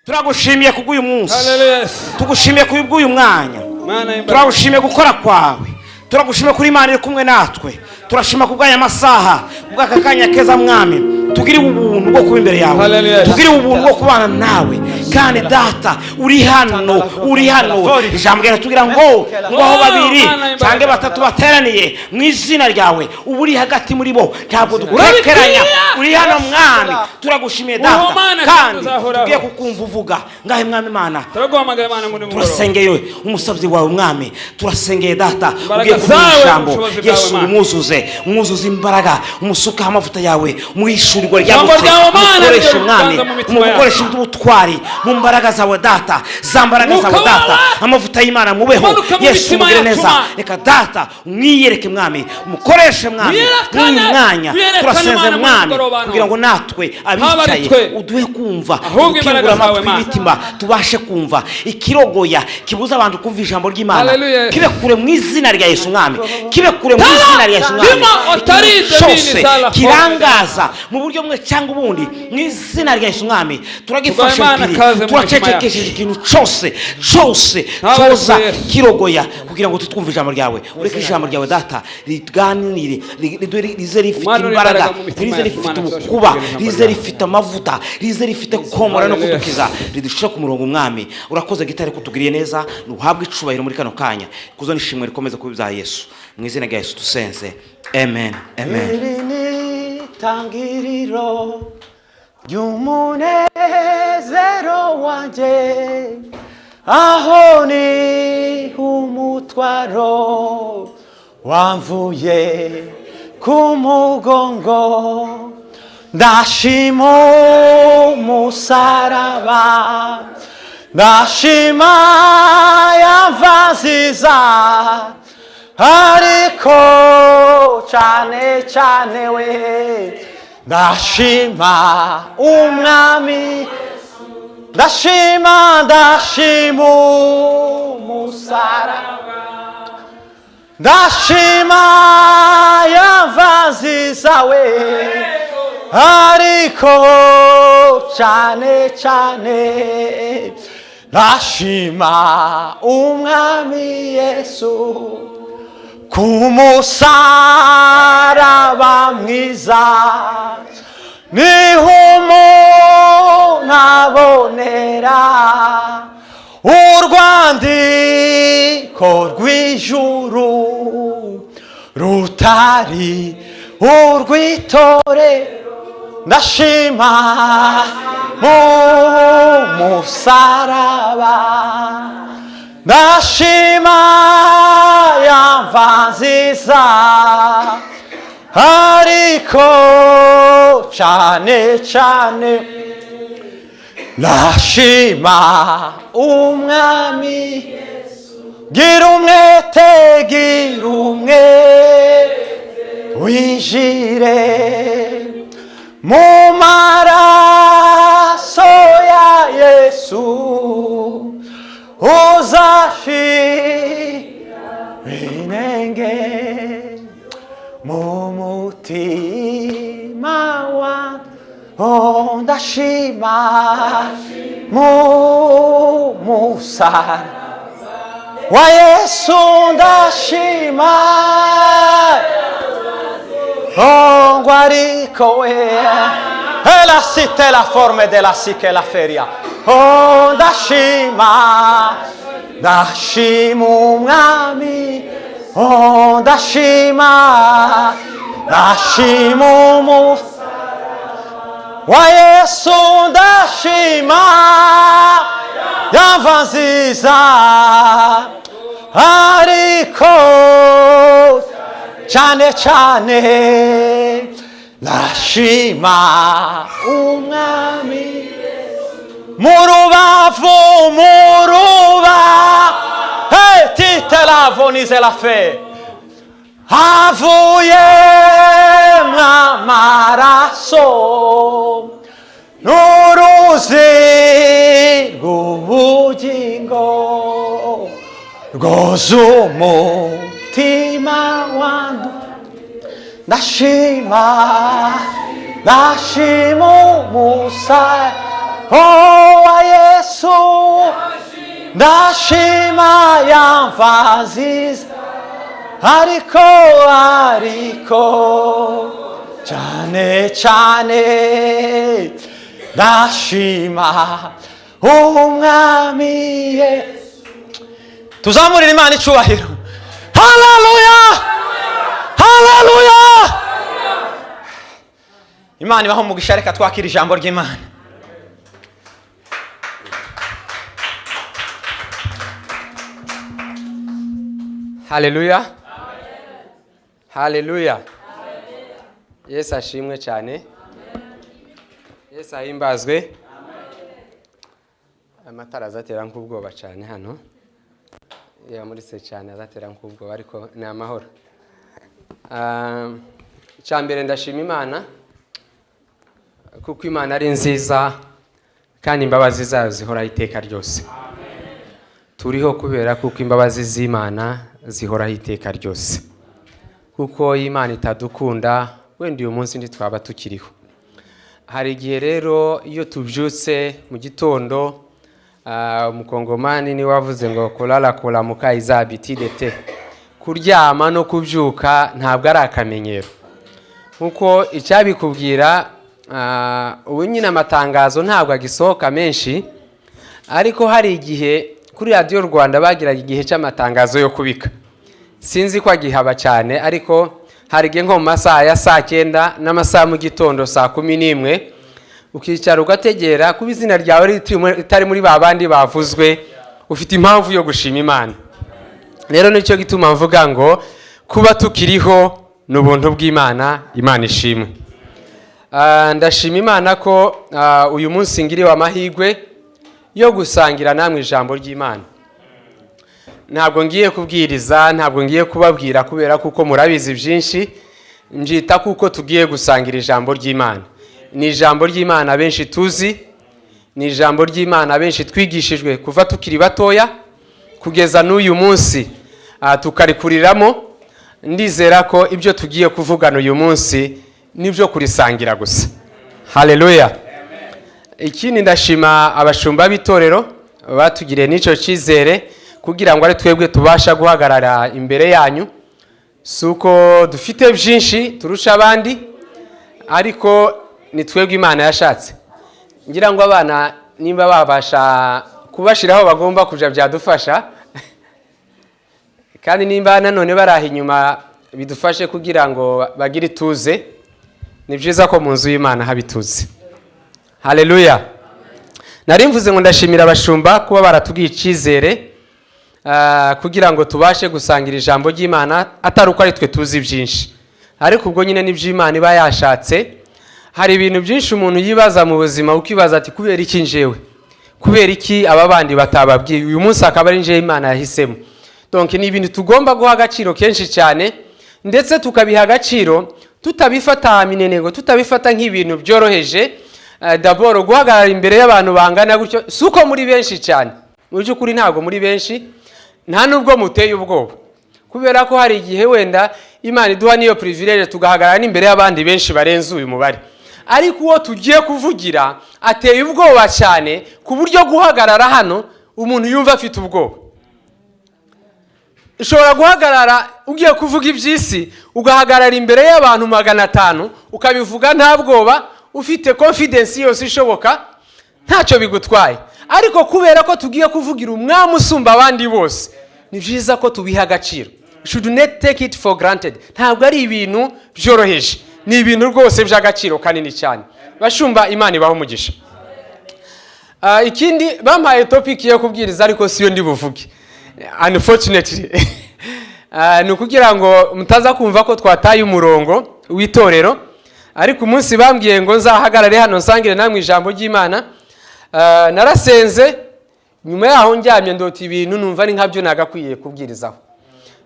turagushimiye kubw'uyu munsi, Hallelujah. tugushimiye kubw'uyu mwanya, turagushimiye gukora kwawe, turagushimiye kuri Imana iri kumwe natwe, turashima kubw'aya masaha, kubw'aka kanya keza mwami, tugire ubuntu bwo kuba imbere yawe, tugire ubuntu bwo kubana nawe. Kandi data uri hano, ijambo ryawe tugira ngo aho babiri cyangwa batatu bateraniye mu izina ryawe uba uri hagati muri bo, ntabwo dukekeranya, uri hano mwami. Turagushimiye data, kandi tugiye kukumva uvuga ngahe mwami Imana. Turasengeye umusabyi wawe mwami, turasengeye data, ugiye kuduha ijambo. Yesu umwuzuze imbaraga, umusukaho amavuta yawe, umwishurirwa ryagutse, umukoreshe mwami, umukoreshe ubutwari mu mbaraga zawe data, za mbaraga zawe data, amavuta y'Imana mubeho. Yesu mugire neza, reka data umwiyereke mwami, umukoreshe mwami n'uyu mwanya. Turasenze mwami kugira ngo natwe abicaye uduhe kumva, ukingura amatwi y'imitima tubashe kumva. Ikirogoya kibuza abantu kumva ijambo ry'Imana kibe kure mu izina rya Yesu mwami, kibe kure mu izina rya Yesu mwami. Cyose kirangaza mu buryo mwe cyangwa ubundi mu izina rya Yesu mwami turagifashe mpiri, turacecekesheje ikintu cyose cyoza kirogoya kugira ngo tutwumve ijambo ryawe. Ureke ijambo ryawe data riganire, rize rifite imbaraga, rize rifite umukuba, rize rifite amavuta, rize rifite komora no kudukiza, ridushyira ku murongo mwami. Urakoze gitare kutugiriye neza, nuhabwe icubahiro muri kano kanya, kuzo nishimwe rikomeza kuba ibya Yesu. Mu izina rya Yesu tusenze, amen, amen. Tangiriro ry'umunezero wanjye, aho ni umutwaro wamvuye ku mugongo, ndashima umusaraba, ndashima yamva nziza, ariko cyane we ndashima umwami, ndashima umusaraba, ndashima yamva nziza we, ariko cyane ndashima umwami Yesu ku musaraba mwiza, niho umuntu abonera urwandiko rw'ijuru rutari urw'itorero. Ndashima mu musaraba, ndashima yamva nziza, ariko cyane ndashima umwami. Gira umwete winjire mu maraso ya Yesu, uzashira inenge mu mutima wanjye. Oh, ndashima mu musaraba wa Yesu, ndashima oh, ariko we e la cité la forme de la sique la feria. Oh, ndashima umwami, oh, ndashima wa Yesu, ndashima yamva nziza, ariko cyane ndashima umwami. Mu rubavu hey, tite la vonize la fe, havuye mw'amaraso n'uruzi rw'ubugingo rwoza umutima wanjye. ndashima umusaraba wa Yesu. ndashima yamfaziza ariko cyane cyane ndashima umwami Yesu. Tuzamurire Imana icyubahiro. Haleluya, haleluya. Imana ibaho umugisha. Reka twakira ijambo ry'Imana. Haleluya, haleluya. Yesu ashimwe cyane. Yesu ahimbazwe. Amatara azatera nk'ubwoba cyane hano. Yamuritse cyane azatera nk'ubwoba ariko ni amahoro. Cyambere ndashima Imana kuko Imana ari nziza kandi imbabazi zayo zihora iteka ryose. Turiho kubera kuko imbabazi z'Imana zihoraho iteka ryose. Kuko Imana itadukunda wenda uyu munsi ntitwaba tukiriho. Hari igihe rero iyo tubyutse mu gitondo, umukongomani ni wavuze ngo kulala kulamuka izabitidete. Kuryama no kubyuka ntabwo ari akamenyero. Kuko icyabikubwira ubu nyine amatangazo ntabwo agisohoka menshi, ariko hari igihe kuri Radio Rwanda bagiraga igihe cy'amatangazo yo kubika. Sinzi ko agihaba cyane, ariko hari igihe nko mu masaha ya saa 9 n'amasaha mu gitondo saa 11 ukicara ugategera kuba izina ryawe ritari muri babandi bavuzwe, ufite impamvu yo gushima Imana. Rero nicyo gituma mvuga ngo kuba tukiriho n'ubuntu bw'Imana, Imana ishimwe. Ndashima Imana ko uyu munsi ngiriwe amahirwe yo gusangira namwe ijambo ry'Imana. Ntabwo ngiye kubwiriza, ntabwo ngiye kubabwira kubera kuko murabizi byinshi, njita kuko tugiye gusangira ijambo ry'Imana. Ni ijambo ry'Imana benshi tuzi, ni ijambo ry'Imana benshi twigishijwe kuva tukiri batoya kugeza n'uyu munsi tukarikuriramo. Ndizera ko ibyo tugiye kuvugana uyu munsi nibyo kurisangira gusa. Haleluya. Ikindi ndashima abashumba b'itorero batugiriye n'icyo cyizere kugira ngo ari twebwe tubasha guhagarara imbere yanyu. Suko dufite byinshi turusha abandi, ariko ni twebwe Imana yashatse. Ngira ngo abana nimba babasha kubashiraho bagomba kuja byadufasha, kandi nimba nanone baraha inyuma bidufashe kugira ngo bagire ituze. Ni byiza ko mu nzu y'Imana habituze. Haleluya. Nari mvuze ngo ndashimira abashumba kuba baratugiye icyizere kugira ngo tubashe gusangira ijambo ry'Imana, atari uko ari twe tuzi byinshi, ariko ubwo nyine n'iby'Imana iba yashatse. Hari ibintu byinshi umuntu yibaza mu buzima, ukibaza ati kubera iki njewe, kubera iki aba bandi batababwiye, uyu munsi akaba ari nje Imana yahisemo. Donc ni ibintu tugomba guha agaciro kenshi cyane, ndetse tukabiha agaciro tutabifata minenengo, tutabifata nk'ibintu byoroheje. D'abord guhagarara imbere y'abantu bangana gutyo suko muri benshi cyane, mu by'ukuri ntago muri benshi, nta nubwo muteye ubwoba, kubera ko hari igihe wenda Imana iduha niyo privilege tugahagarara n'imbere y'abandi benshi barenze uyu mubare, ariko uwo tugiye kuvugira ateye ubwoba cyane ku buryo guhagarara hano umuntu yumva afite ubwoba. Ushobora guhagarara ugiye kuvuga iby'isi, ugahagarara imbere y'abantu 500 ukabivuga nta bwoba, ufite confidence yose ishoboka, ntacyo bigutwaye. Ariko kubera ko tugiye kuvugira umwami usumba abandi bose, ni byiza ko tubiha agaciro. Should not take it for granted. Ntabwo ari ibintu byoroheje, ni ibintu rwose by'agaciro kanini cyane. Bashumba, Imana ibaho umugisha. Ikindi bampaye topic yo kubwiriza, ariko siyo ndi buvuge unfortunately. Ni kugira ngo mutaza kumva ko twataye umurongo w'itorero, ariko umunsi bambwiye ngo nzahagarare hano nsangire namwe ijambo ry'Imana. Narasenze, nyuma yaho njyamye ndota ibintu numva ni nkabyo nagakwiye kubwirizaho.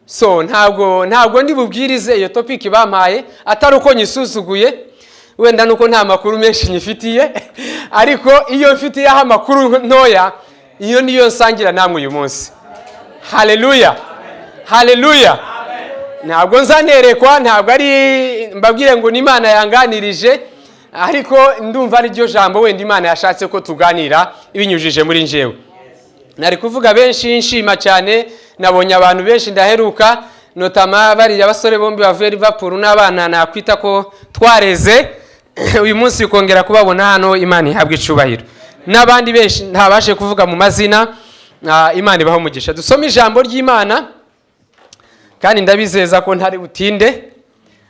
So ntabwo ndi bubwirize iyo topic bampaye, atari uko nyisuzuguye, wenda nuko nta makuru menshi nyifitiye, ariko iyo mfitiye amakuru ntoya, iyo niyo nsangira namwe uyu munsi. Haleluya, haleluya. Ntabwo nzanerekwa, ntabwo ari mbabwire ngo ni Imana yanganirije, ariko ndumva ari ryo jambo wenda Imana yashatse ko tuganira ibinyujije muri njewe. nari kuvuga benshi nshima cyane, nabonye abantu benshi ndaheruka, notama bariya basore bombi bavuye Liverpool n'abana nakwita ko twareze uyu munsi ukongera kubabona hano. Imana ihabwe icubahiro. N'abandi benshi ntabashe kuvuga mu mazina, Imana ibaho umugisha. Dusome ijambo ry'Imana kandi ndabizeza ko ntari butinde,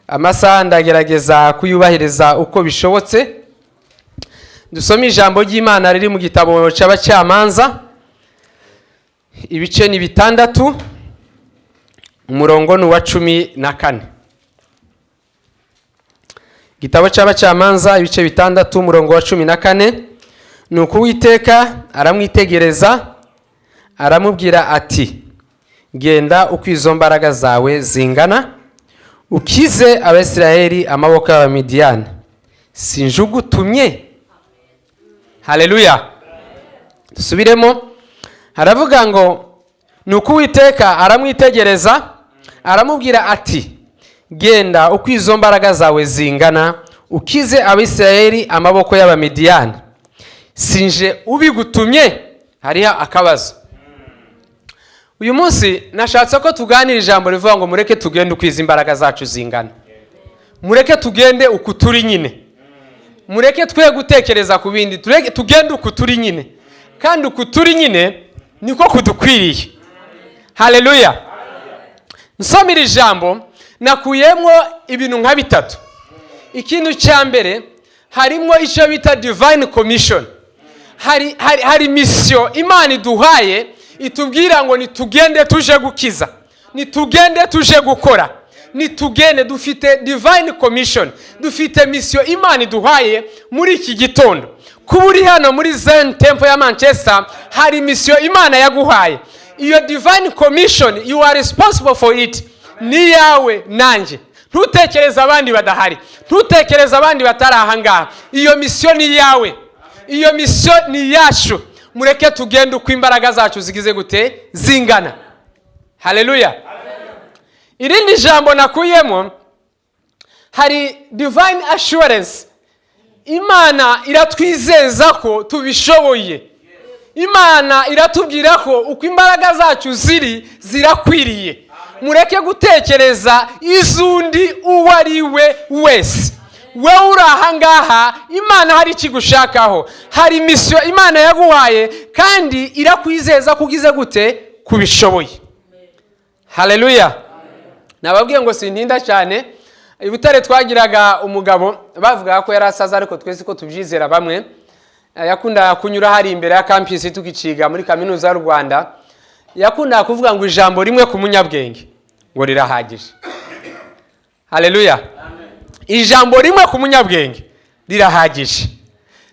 amasaha ndagerageza kuyubahiriza uko bishobotse. Dusome ijambo ry'Imana riri mu gitabo cy'Abacamanza, ibice ni 6, umurongo ni wa 14. Igitabo cy'Abacamanza ibice 6 umurongo wa 14. Nuko Uwiteka aramwitegereza aramubwira ati, genda uko izo mbaraga zawe zingana, ukize Abisirayeli amaboko y'Abamidiyani, sinjugutumye. Haleluya. Dusubiremo. Haravuga ngo nuko Uwiteka aramwitegereza aramubwira ati, genda uko izo mbaraga zawe zingana, ukize Abisirayeli amaboko y'Abamidiyani, sinje ubigutumye. Hariho akabazo. Uyu munsi nashatse ko tuganira ijambo rivuga ngo mureke tugende uko izi mbaraga zacu zingana, mureke tugende uko turi nyine, mureke twe gutekereza ku bindi, tugende uko turi nyine, kandi uko turi nyine niko kudukwiriye. Haleluya. Nsomira ijambo nakuyemo ibintu nka 3. Ikintu cya mbere harimo icyo bita divine commission. Hari mission Imana iduhaye itubwira ngo nitugende tuje gukiza, nitugende tuje gukora, nitugende. Dufite divine commission, dufite mission Imana iduhaye muri iki gitondo. Kuba uri hano muri Zion Temple ya Manchester, hari mission Imana yaguhaye. Iyo divine commission, you are responsible for it. Ni yawe nanjye. Ntutekereza abandi badahari, ntutekereza abandi batari aha ngaha. Iyo mission ni yawe, iyo mission ni yacu. Mureke tugende uko imbaraga zacu zigize gute zingana. Haleluya. Irindi jambo nakuyemo, hari divine assurance. Imana iratwizeza ko tubishoboye. Imana iratubwira ko uko imbaraga zacu zirakwiriye. Mureke gutekereza izundi uwo ari we wese. Wewe uri aha ngaha, Imana hari ikigushakaho, hari mission Imana yaguhaye, kandi irakwizeza kugize gute kubishoboye. Haleluya. Nababwiye ngo sintinda cyane. Ibutare twagiraga umugabo bavuga ko yarasaza, ariko twese ko tubyizera bamwe. Yakunda kunyura hari imbere ya campus tukiciga muri kaminuza y'u Rwanda. Yakunda kuvuga ngo ijambo rimwe ku munyabwenge ngo rirahagije. Haleluya. Ijambo rimwe ku munyabwenge rirahagije.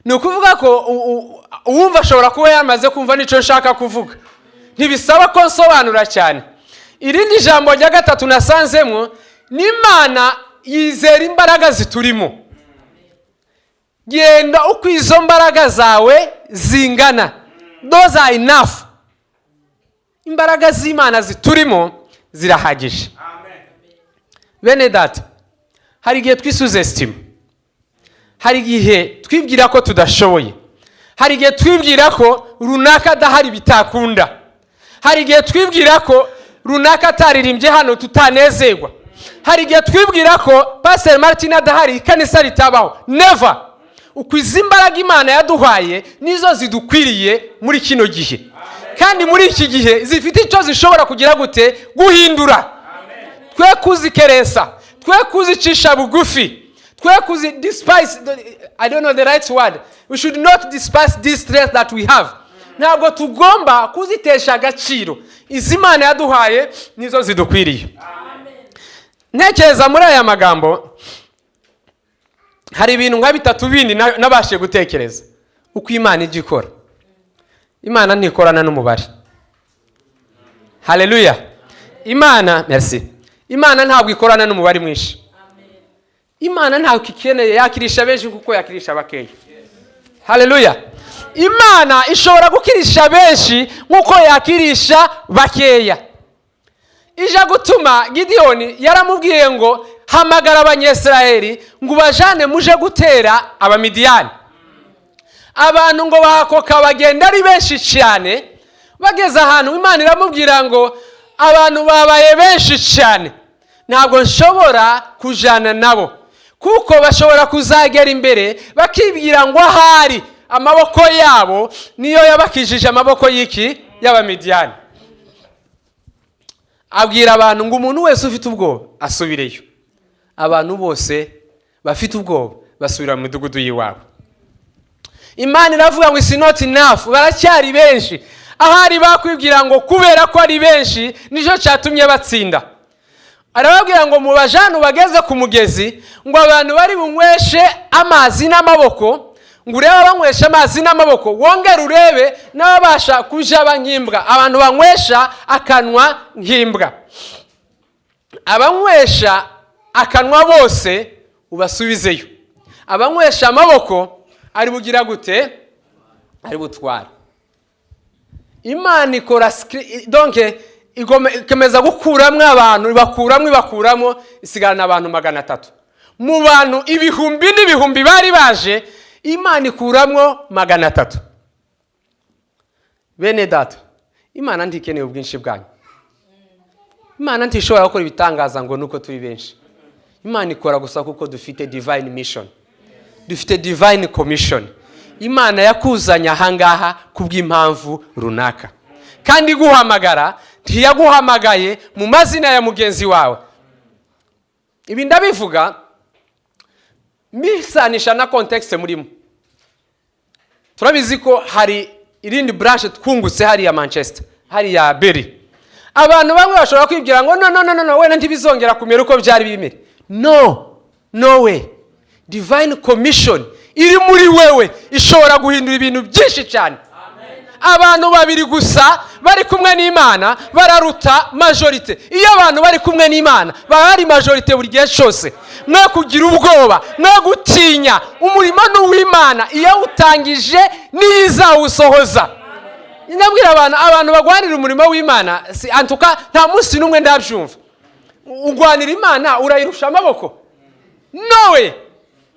Ni ukuvuga ko uwumva ashobora kuba yamaze kumva n'icyo nshaka kuvuga, ntibisaba ko nsobanura cyane. Irindi jambo rya 3 nasanzemo, n'Imana yizera imbaraga ziturimo. Genda uko izo mbaraga zawe zingana. Those are enough. Imbaraga z'Imana ziturimo zirahagije. Bene data, hari igihe twisuzestima, hari igihe twibwira ko tudashoboye, hari igihe twibwira ko runaka adahari bitakunda, hari igihe twibwira ko runaka ataririmbye hano tutanezerwa, hari igihe twibwira ko Pastor Martin adahari ikanisa ritabaho. Never. Uko izi mbaraga Imana yaduhaye nizo zidukwiriye muri kino gihe, kandi muri iki gihe zifite icyo zishobora kugira gute guhindura. Twe kuzikeresa, twe kuzicisha bugufi, twe kuzi despise, I don't know the right word. We should not despise this strength that we have. Ntabwo tugomba kuzitesha agaciro. Izi Imana yaduhaye nizo zidukwiriye. Ntekereza muri aya magambo hari ibintu nka 3 bindi nabashe gutekereza uko Imana igikora. Imana ntikorana n'umubare. Haleluya. Imana, merci. Imana ntabwo ikorana n'umubare mwinshi. Imana ntabwo ikeneye yakirisha benshi kuko yakirisha bakeya. Haleluya. Imana ishobora gukirisha benshi nkuko yakirisha bakeya. Ija gutuma Gideon yaramubwiye ngo hamagara Abanyesirayeli ngo bajane muje gutera Abamidiyani. Abantu ngo bahakoka bagenda ari benshi cyane, bageze ahantu imana iramubwira ngo abantu babaye benshi cyane, ntabwo nshobora kujyana nabo kuko bashobora kuzagera imbere bakibwira ngo ahari amaboko yabo niyo yabakijije amaboko y'iki y'Abamidiyani. Abwira abantu ngo umuntu wese ufite ubwoba asubireyo. Abantu bose bafite ubwoba basubira mu midugudu y'iwabo. Imana iravuga ngo it's not enough, baracyari benshi. Ahari bakwibwira ngo kubera ko ari benshi nicyo cyatumye batsinda. Arababwira ngo mubajane bageze ku mugezi, ngo abantu bari bunyweshe amazi n'amaboko, ngo urebe banywesha amazi n'amaboko, wongere urebe n'ababasha kuja bankimbwa. Abantu banywesha akanwa nk'imbwa, abanywesha akanwa bose ubasubizeyo. Abanywesha amaboko ari bugira gute? Ari butwara. Imana ikora donc ikomeza gukuramwe abantu, bakuramo isigana abantu 300. Mu bantu ibihumbi n'ibihumbi bari baje, Imana ikuramwo 300. Bene data, Imana ndikeneye ubwinshi bwanyu. Imana ntishobora gukora ibitangaza ngo nuko turi benshi. Imana ikora gusa kuko dufite divine mission, dufite divine commission. Imana yakuzanya ahangaha kubw'impamvu runaka, kandi guhamagara ntiyaguhamagaye mu mazina ya mugenzi wawe. Ibi ndabivuga misanisha na context murimo. Turabizi ko hari irindi branch twungutse hari ya Manchester, hari ya Berry. Abantu bamwe bashobora kwibwira ngo no wena ntibizongera kumera uko byari bimere. No way. Divine commission iri muri wewe ishobora guhindura ibintu byinshi cyane. Abantu babiri gusa bari kumwe n'Imana bararuta majorite. Iyo abantu bari kumwe n'Imana bari majorite buri gihe cyose. Mwe kugira ubwoba, mwe gutinya, umurimo n'uw'Imana iyo utangije niza usohoza. Ndabwira abantu bagwanira umurimo w'Imana, antuka nta munsi numwe ndabyumva ugwanira Imana urayirusha amaboko. Nowe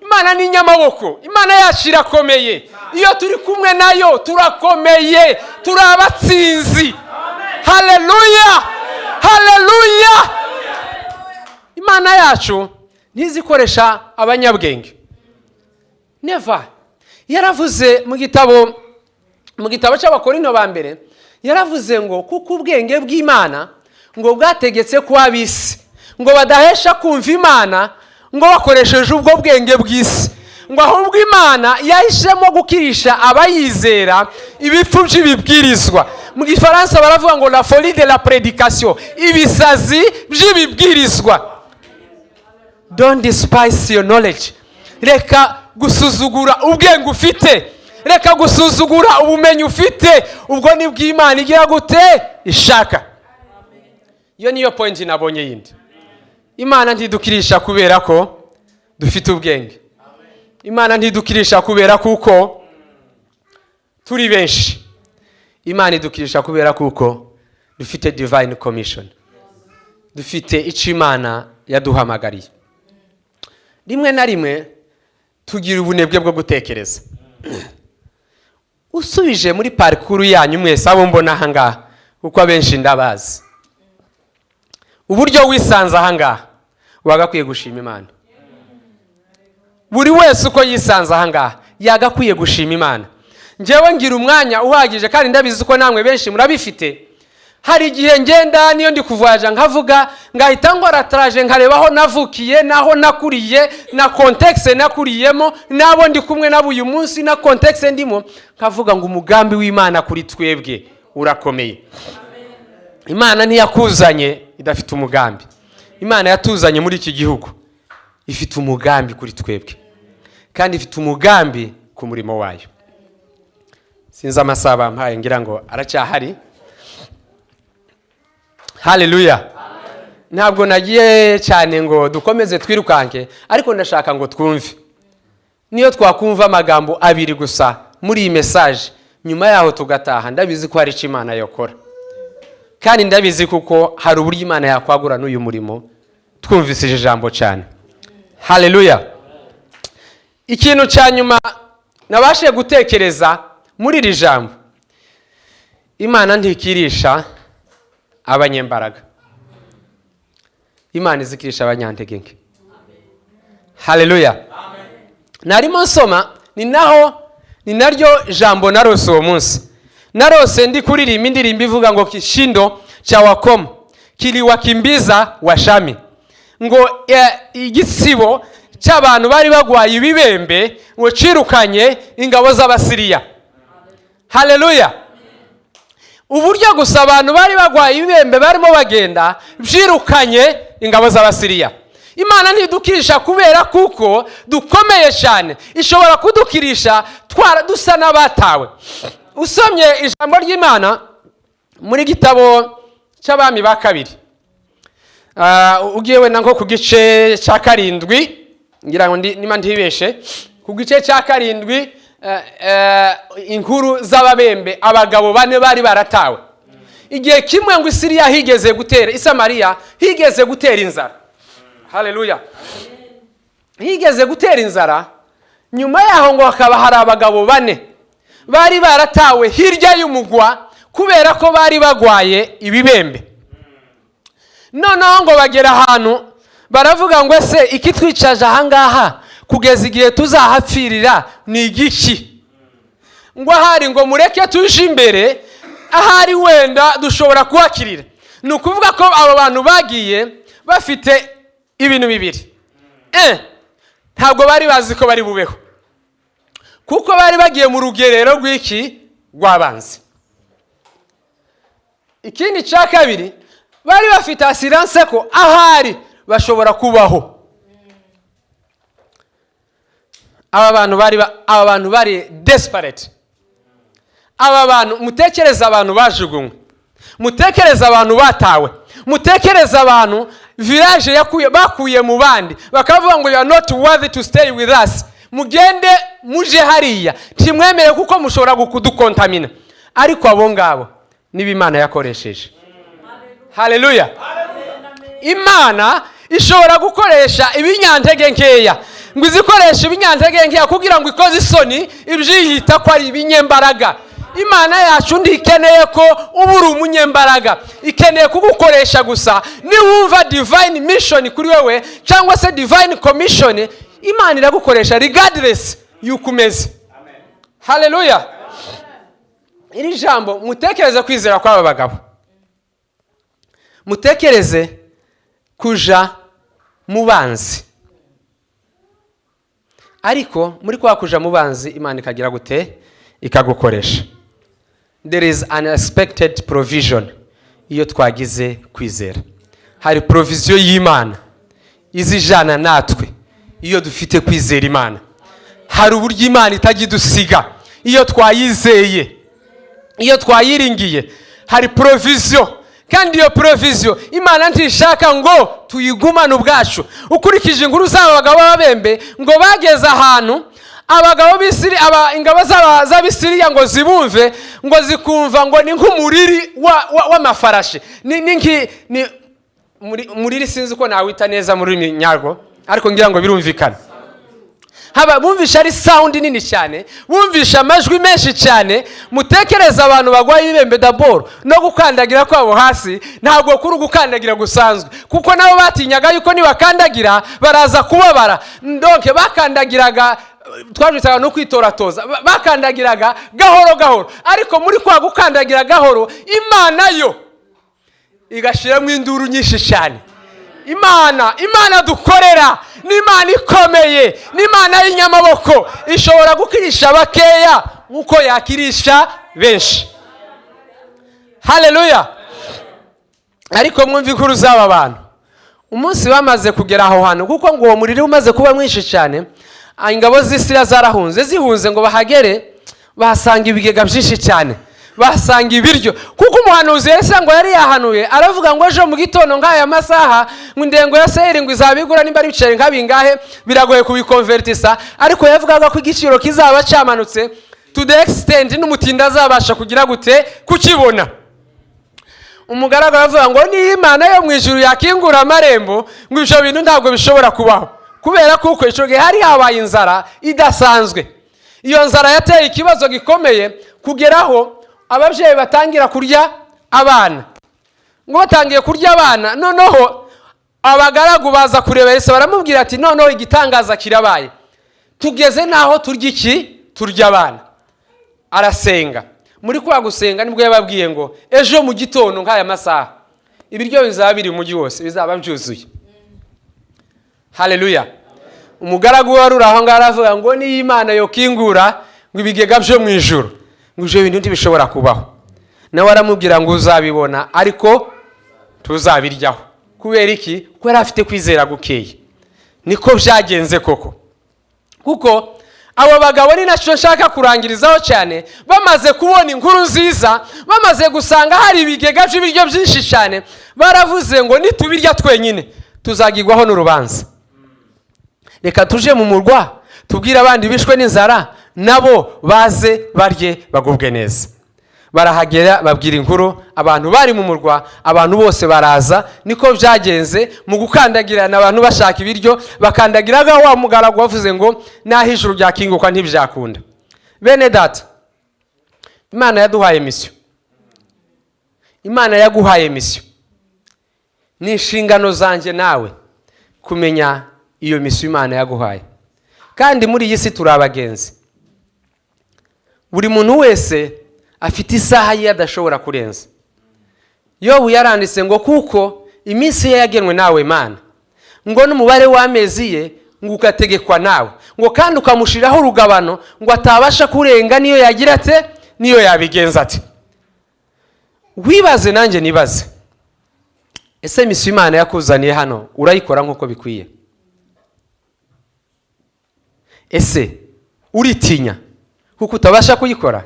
Imana ni nyamaboko, Imana yacu irakomeye. Iyo turi kumwe nayo turakomeye, turabatsinzi. Haleluya, haleluya. Imana yacu ntizikoresha abanyabwenge, never. Yaravuze mu gitabo cy'Abakorinto ba mbere, yaravuze ngo kuko ubwenge bw'Imana ngo bwategetse ko abisi ngo badahesha kumva Imana ngo bakoresheje ubwo bwenge bw'isi, ngo ahubwo Imana yahishemo gukirisha abayizera ibipfu by'ibibwirizwa. Mu Gifaransa baravuga ngo la folie de la prédication, ibisazi by'ibibwirizwa. Don't despise your knowledge. Reka gusuzugura ubwenge ufite, reka gusuzugura ubumenyi ufite. Ubwo ni bw'Imana igira gute ishaka. Iyo niyo point nabonye yindi. Imana ntidukirisha kubera ko dufite ubwenge. Imana ntidukirisha kubera kuko turi benshi. Imana idukirisha kubera kuko dufite divine commission, dufite icyo Imana yaduhamagariye. Rimwe na rimwe tugira ubunebwe bwo gutekereza. Usubije muri parcours yanyu mwese abo mbona ahangaha, kuko abenshi ndabazi, uburyo wisanze ahangaha wagakwiye gushima Imana. Buri wese uko yisanze ahangaha yagakwiye gushima Imana. Njyewe ngira umwanya uhagije kandi ndabizi ko namwe benshi murabifite. Hari igihe ngenda niyo ndi kuvoyaja nkavuga ngahita ngora traje nkarebaho navukiye, naho nakuriye, na context nakuriyemo, nabo ndi kumwe nabo uyu munsi na context ndimo, nkavuga ngo umugambi w'Imana kuri twebwe urakomeye. Imana ntiyakuzanye idafite umugambi. Imana yatuzanye muri iki gihugu ifite umugambi kuri twebwe, kandi ifite umugambi ku murimo wayo. Sinzi amasaba mpaye ngira ngo aracyahari. Haleluya. Ntabwo nagiye cyane ngo dukomeze twirukanke, ariko ndashaka ngo twumve. Niyo twakumva amagambo abiri gusa muri iyi message, nyuma yaho tugataha, ndabizi ko hari icyo Imana yakora. Kandi ndabizi kuko hari uburyo Imana yakwagura n'uyu murimo twumvisije ijambo cyane. Haleluya. Ikintu cya nyuma nabashe gutekereza muri iri jambo, imana ntikirisha abanyembaraga, imana izikirisha abanyantege nke. Haleluya. Narimo nsoma, ni naryo jambo narose uwo munsi. Narose ndi kuririmba indirimbo ivuga ngo kishindo cha wakoma kiliwakimbiza washami, ngo igisibo cy'abantu bari bagwaye ibibembe ngo cirukanye ingabo z'Abasiriya. Haleluya. Uburyo gusa abantu bari bagwaye ibibembe barimo bagenda byirukanye ingabo z'Abasiriya. Imana ntidukirisha kubera kuko dukomeye cyane, ishobora kudukirisha dusa n'abatawe. Usomye ijambo ry'Imana muri gitabo cy'Abami ba kabiri, ugiye wenda nko ku gice cya 7, ngira ngo nima ntibeshe, ku gice cya 7, inkuru z'ababembe abagabo 4 bari baratawe. Igihe kimwe ngo Isiriya higeze gutera, Isamariya higeze gutera inzara. Haleluya. Higeze gutera inzara, nyuma yaho ngo hakaba hari abagabo 4 bari baratawe hirya y'umugwa kubera ko bari bagwaye ibibembe. Noneho ngo bagera ahantu baravuga ngo ese ikitwicaje ahangaha kugeza igihe tuzahapfirira ni igiki? Ngo ahari ngo mureke tuje imbere, ahari wenda dushobora kuhakirira. Ni ukuvuga ko abo bantu bagiye bafite ibintu bibiri. Ntabwo bari bazi ko bari bubeho, kuko bari bagiye mu rugerero rw'iki rw'abanzi. Ikindi cya kabiri, bari bafite assurance ko ahari bashobora kubaho. Aba bantu bari desperate. Aba bantu, mutekereza abantu bajugunywe, mutekereza abantu batawe, mutekereza abantu village bakuye mu bandi bakavuga ngo you are not worthy to stay with us, mugende muje hariya, timwemere kuko mushobora kudukontamina. Ariko abo ngabo niba Imana yakoresheje. Haleluya. Imana ishobora gukoresha ibinyantege nkeya, ngo izikoresha ibinyantege nkeya kugira ngo ikoze isoni ibyiyita ko ari ibinyembaraga. Imana yacu ndikeneye ko uburi umunyembaraga, ikeneye kugukoresha gusa niwumva divine mission kuri wewe cyangwa se divine commission, Imana iragukoresha regardless yuko umeze. Haleluya. Iri jambo mutekereze kwizera kw'aba bagabo, mutekereze kuja mu banzi, ariko muri kwa kuja mu banzi Imana ikagira gute? Ikagukoresha. There is an unexpected provision iyo twagize kwizera. Hari provision y'Imana izijana natwe iyo dufite kwizera Imana. Hari uburyo Imana itagidusiga iyo twayizeye, iyo twayiringiye. Hari provision, kandi iyo provision Imana ntishaka ngo tuyigumane ubwacu. Ukurikije inkuru z'aba bagabo b'abembe, ngo bageze ahantu abagabo b'Isiri, ingabo z'Abisiriya ngo zibumve, ngo zikumva ngo ni nk'umuriri w'amafarashi. Ni muriri, sinzi uko nawita neza muri nyarwo, ariko ngira ngo birumvikana. Bumvisha ari sound nini cyane, bumvisha amajwi menshi cyane. Mutekereza abantu bagwaye ibembe d'abord no gukandagira kwabo hasi, ntabwo kuri gukandagira gusanzwe, kuko nabo batinyaga yuko nibakandagira baraza kubabara. Ndonke bakandagiraga, twajitaga no kwitoratoza, bakandagiraga gahoro gahoro. Ariko muri kwa gukandagira gahoro, Imana yo igashiramo induru nyinshi cyane. Imana dukorera ni Imana ikomeye, ni Imana y'inyamaboko, ishobora gukirisha bakeya nkuko yakirisha benshi. Haleluya. Ariko mwumva inkuru z'aba bantu umunsi bamaze kugera aho hantu, kuko ngo uwo muriri umaze kuba mwinshi cyane, ingabo z'Isiriya zihunze ngo bahagere bahasanga ibigega byinshi cyane, bahasanga ibiryo. Kuko umuhanuzi Yesaya ngo yari yahanuye aravuga ngo ejo mu gitondo nk'aya masaha ngo indengo ya seyiri ngo izabigura nimba ari bicere nk'abingahe, biragoye kubikonvertisa. Ariko yavugaga ko igiciro kizaba cyamanutse to the extent n'umutinda azabasha kugira gute kukibona. Umugaragu aravuga ngo ni Imana yo mu ijuru yakingura amarembo, ngo ibyo bintu ntabwo bishobora kubaho, kubera kuko icyo gihe hari habaye inzara idasanzwe. Iyo nzara yateye ikibazo gikomeye kugeraho ababyeyi batangira kurya abana, ngo batangiye kurya abana, noneho abagaragu baza kureba Yesu baramubwira ati noneho igitangaza kirabaye, tugeze naho turya iki? Turya abana. Arasenga. Muri kwa gusenga nibwo yababwiye ngo ejo mu gitondo nk'aya masaha ibiryo bizaba biri mu mujyi wose, bizaba byuzuye. Haleluya. Umugaragu wari uraho ngaho aravuga ngo ni Imana yo kingura ngo ibigega byo mu ijuru, ngo ije ibintu ntibishobora kubaho. Nawe aramubwira ngo uzabibona ariko tuzabiryaho. Kubera iki? Kuko yari afite kwizera gukeye. Niko byagenze koko. Kuko abo bagabo ni nacyo nshaka kurangirizaho cyane, bamaze kubona inkuru nziza, bamaze gusanga hari ibigega by'ibiryo byinshi cyane, baravuze ngo nitubirya twenyine tuzagirwaho n'urubanza. Reka tuje mu murwa tubwire abandi bishwe n'inzara nabo baze barye bagubwe neza. Barahagera babwira inkuru, abantu bari mu murwa, abantu bose baraza. Niko byagenze mu gukandagirana, abantu bashaka ibiryo bakandagiraga wa mugaragu wavuze ngo naho ijuru ryakinguka ntibyakunda. Bene data, Imana yaduhaye misiyo. Imana yaguhaye misiyo. Ni inshingano zanjye nawe kumenya iyo misiyo Imana yaguhaye. Kandi muri iyi si turi abagenzi. Buri muntu wese afite isaha ye adashobora kurenza. Yobu yaranditse ngo kuko iminsi ye yagenwe nawe Mana, ngo n'umubare w'amezi ye ngo ugategekwa nawe, ngo kandi ukamushiraho urugabano ngo atabasha kurenga niyo yagira ate, niyo yabigenza ate. Wibaze nanjye nibaze, ese misiyo Imana yakuzaniye hano urayikora nk'uko bikwiye? Ese uritinya kuko utabasha kuyikora?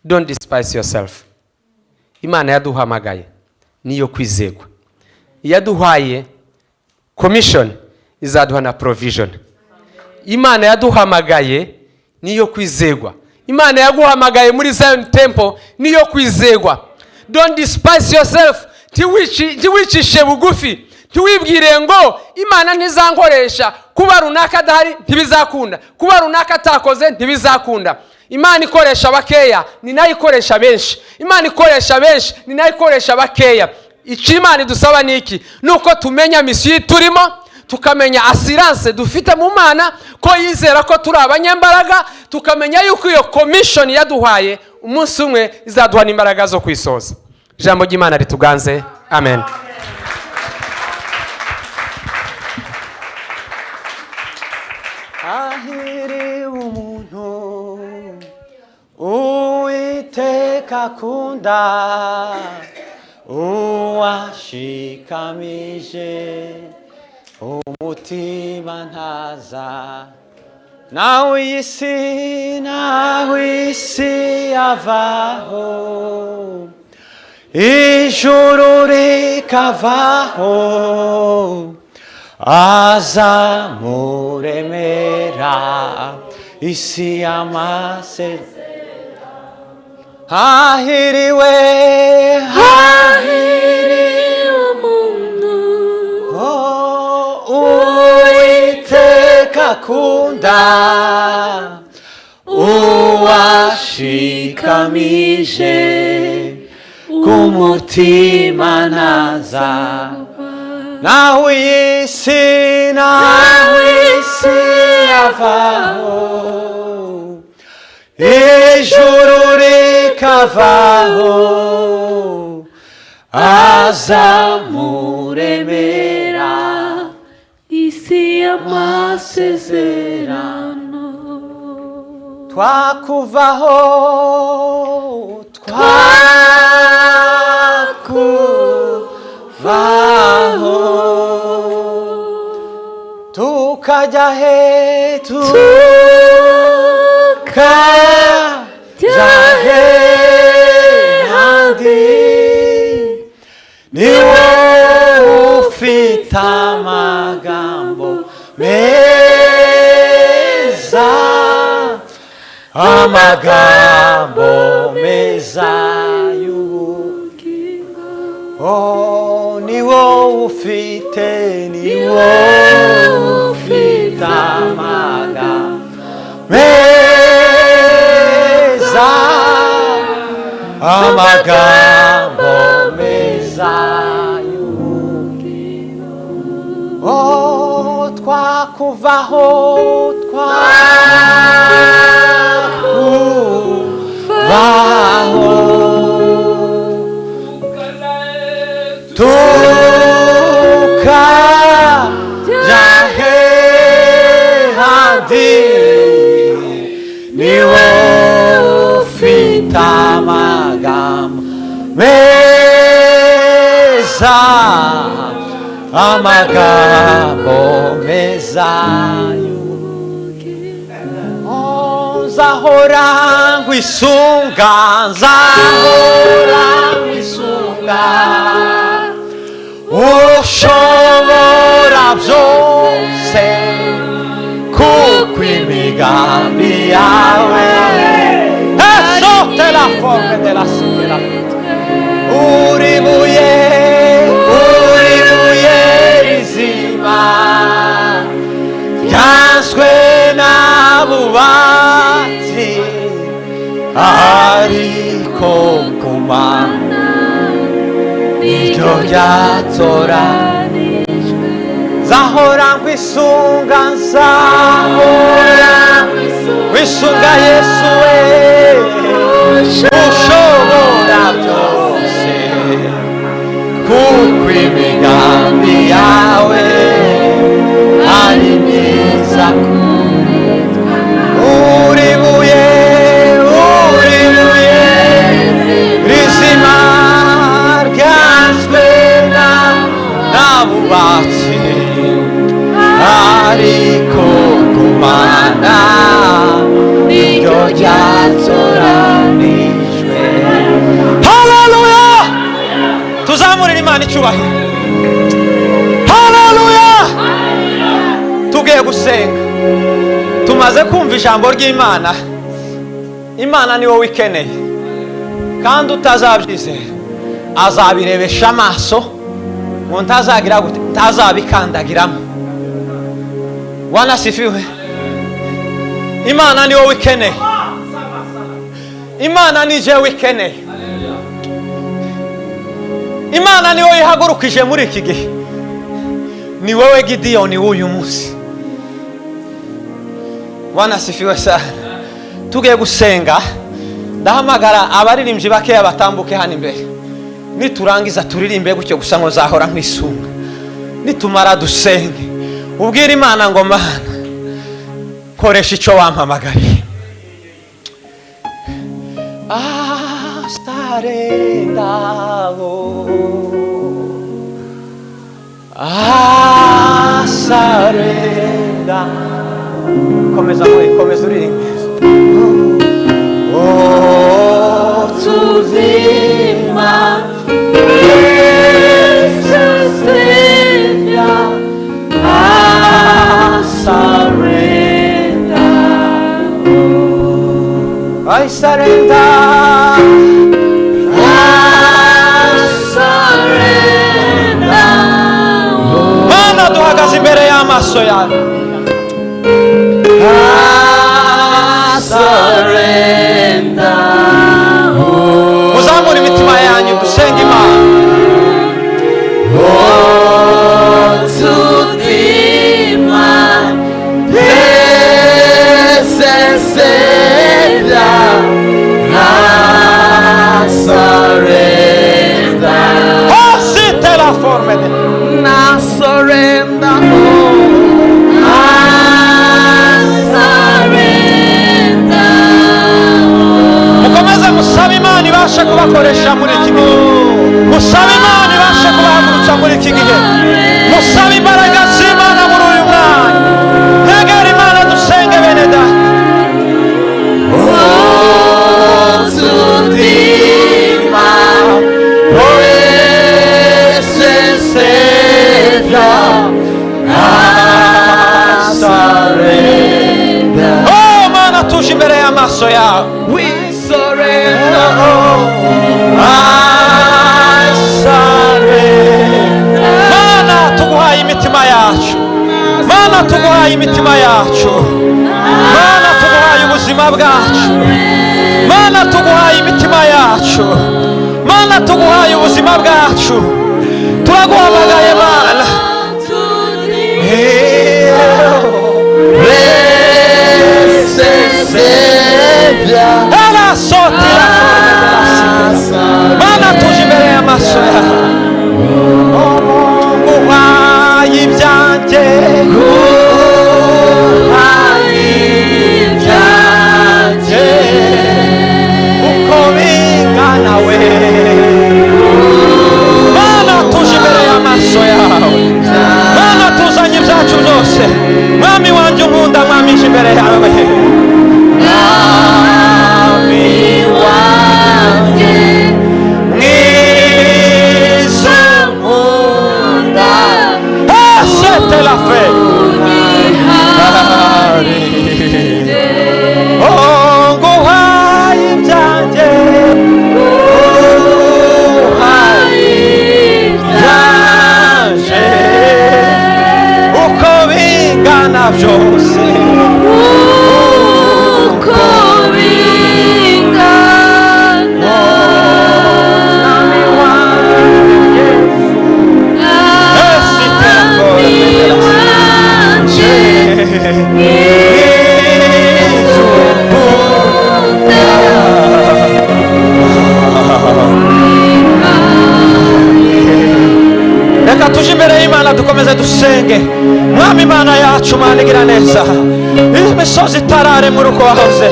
Don't despise yourself. Imana yaduhamagaye niyo kwizegwa. Yaduhaye commission, izaduha na provision. Imana yaduhamagaye niyo kwizegwa. Imana yaguhamagaye muri Zion Temple niyo kwizegwa. Don't despise yourself. Ntiwicishe bugufi. Ntiwibwire ngo Imana ntizankoresha, kuba runaka adahari ntibizakunda, kuba runaka atakoze ntibizakunda. Imana ikoresha bakeya ni nayo ikoresha benshi. Imana ikoresha benshi ni nayo ikoresha bakeya. Icyo Imana idusaba ni iki? Nuko tumenya misiyo turimo, tukamenya assurance dufite mu Mana ko yizera ko turi abanyembaraga, tukamenya yuko iyo commission yaduhaye umunsi umwe izaduha n'imbaraga zo kwisoza. Ijambo ry'Imana rituganze. Amen. Ahiri umuntu Uwiteka akunda, uwashikamije umutima ntaza. Nawe isi avaho, ijuru rikavaho, azamuremera isi y'amasezerano. Hahiriwe, hahiriwe umuntu Uwiteka akunda, uwashikamije kumutima ntaza. Naho isi avaho, ijuru rikavaho, azamuremera isi y'amasezerano. Twakuvaho, tukajya he, tukajya he handi. Niwe ufite amagambo meza, amagambo meza y'ubugingo. Oh, niwe ufite amagambo meza amagambo meza oh twakuvaho tukajya handi niwe ufite amagambo meza nzahora nkwisunga ushobora byose kuko imigambi yawe esote la forme de la sera uri buye rizima ryanswe n'abubatsi ariko kumana niryo ryatoranijwe nzahora nkwisunga nkwisunga Yesu we ushobora byose kuko imigambi yawe ari myiza uri buye rizima ryanswe n'abubatsi ariko kumana niryo ryatoranijwe. Haleluya! Tuzamurira Imana icyubahiro. Haleluya! Tugiye gusenga. Tumaze kumva ijambo ry'Imana. Imana ni wowe ikeneye. Kandi utazabyizera azabirebesha amaso ngo ntazagira gute ntazabikandagiramo. Wanasifiwe. Imana ni wowe ikeneye. Imana ni jewe ikeneye. Imana ni wowe ihagurukije muri iki gihe. Ni wowe Gideyoni w'uyu munsi. Wanasifiwe sana. Tugiye gusenga. Ndahamagara abaririmbyi bakeya batambuke hano imbere. Niturangiza turirimbe gutyo gusa ngo zahora nkwisunga. Nitumara dusenge. Ubwira Imana ngo Mana koresha icyo wampamagariye. Sarenda komeza uririmbe. Oh tuzima I surrender. Mana duhagaze imbere y'amaso yawe. Muzamure imitima yanyu dusenge Imana. Ibasha kubakoresha muri iki gihe. Musabe Imana ibasha kubahagurutsa muri iki gihe. Musabe imbaraga z'Imana muri uyu mwanya. Negera Imana dusenge bene data. Oh Mana tuje imbere y'amaso yawe. We surrender. I surrender. Mana tuguhaye imitima yacu. mana tuguhaye ubuzima bwacu turaguhamagaye mana mana tuje imbere y'amaso yawe nguhaye ibyanjye uko bingana we mana tuje imbere y'amaso yawe mana tuzanye ibyacu byose mwami wanjye unkunda mwami ije imbere yawe mwami wanjye mwiza nkunda sete la fe nguhaye ibyanjye uko bingana byose uko bingana mwami wanjye reka tuje imbere y'Imana dukomeze dusenge mwami Imana yacu mana igira neza imisozi itararemura uko wahoze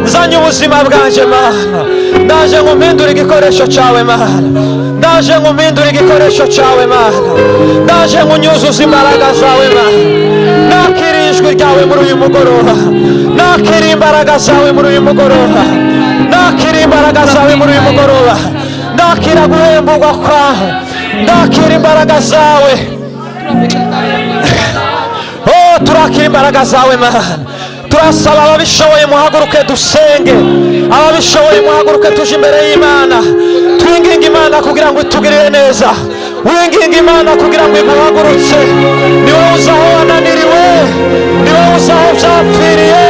zanye ubuzima bwanjye mana ndaje ngumpindure igikoresho cyawe mana ndaje ngumpindure igikoresho cyawe mana ndaje ngunyuzuza imbaraga zawe mana nakira ijwi ryawe muri uyu mugoroba nakira imbaraga zawe muri uyu mugoroba nakira imbaraga zawe muri uyu mugoroba nakira guhemburwa kwawe ndakira imbaraga zawe turakira imbaraga zawe mana turasaba ababishoboye muhaguruke dusenge ababishoboye muhaguruke tuje imbere y'Imana twinginga Imana kugira ngo itugirire neza winginga Imana kugira ngo iguhagurutse niwe uzaho wananiriwe niwe uzaho byapfiriye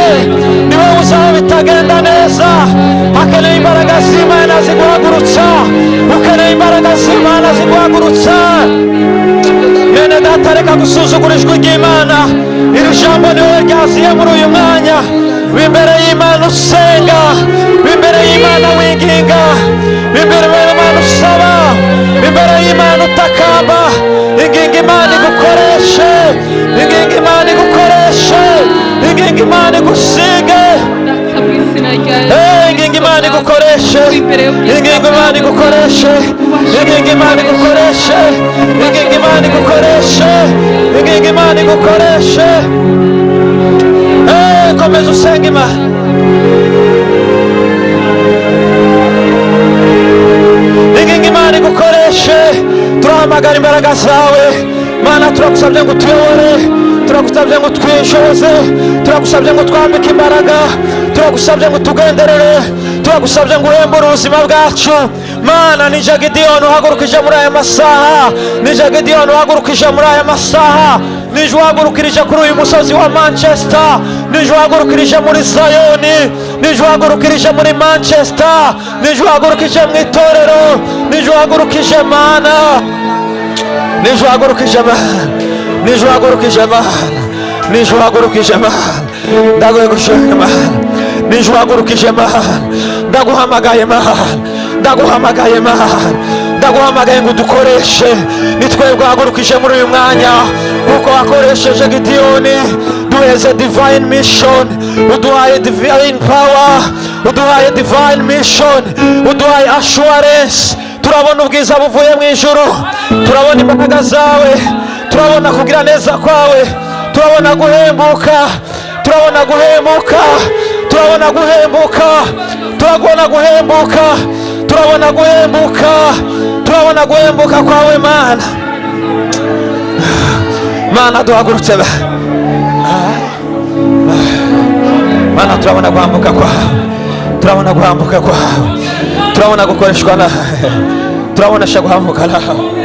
niwe uzaho bitagenda neza hakeneye imbaraga z'Imana ziguhagurutsa ukeneye imbaraga z'Imana ziguhagurutsa bene data reka gusuzugura ijwi ry'Imana iri jambo niwe ryaziye muri uyu mwanya w'imbere y'Imana usenga w'imbere y'Imana winginga w'imbere y'Imana usaba w'imbere y'Imana utakamba inginga Imana igukoreshe inginga Imana igukoreshe inginga Imana igusige inginga Imana igukoreshe inginga Imana igukoreshe inginga Imana igukoreshe inginga Imana igukoreshe inginga Imana igukoreshe komeza usenga Imana inginga Imana igukoreshe turahamagara imbaraga zawe mana turagusabye ngo utuyobore turagusabye ngo twishoze turagusabye ngo twambike imbaraga turagusabye ngo tugenderere turagusabye ngo uhembure ubuzima bwacu mana nije Gideyoni uhagurukije muri aya masaha nije Gideyoni uhagurukije muri aya masaha nije uhagurukirije kuri uyu musozi wa Manchester nije uhagurukirije muri Zayoni nije uhagurukirije muri Manchester nije uhagurukije mu itorero nije uhagurukije mana nije uhagurukije mana nije uhagurukije mana nije uhagurukije mana ndagushaka mana nije uhagurukije mana ndaguhamagaye mana ndaguhamagaye mana ndaguhamagaye ngo dukoreshe nitwebwe uhagurukije muri uyu mwanya kuko wakoresheje Gideyoni duheze divine mission uduhaye divine power uduhaye divine mission uduhaye assurance turabona ubwiza buvuye mu ijuru turabona imbaraga zawe turabona kugira neza kwawe turabona guhembuka turabona guhembuka turabona guhembuka turabona guhembuka turabona guhembuka turabona guhembuka kwawe mana mana duhagurutse mana turabona guhambuka kwawe turabona guhambuka kwawe turabona gukoreshwa nawe turabona guhambuka nawe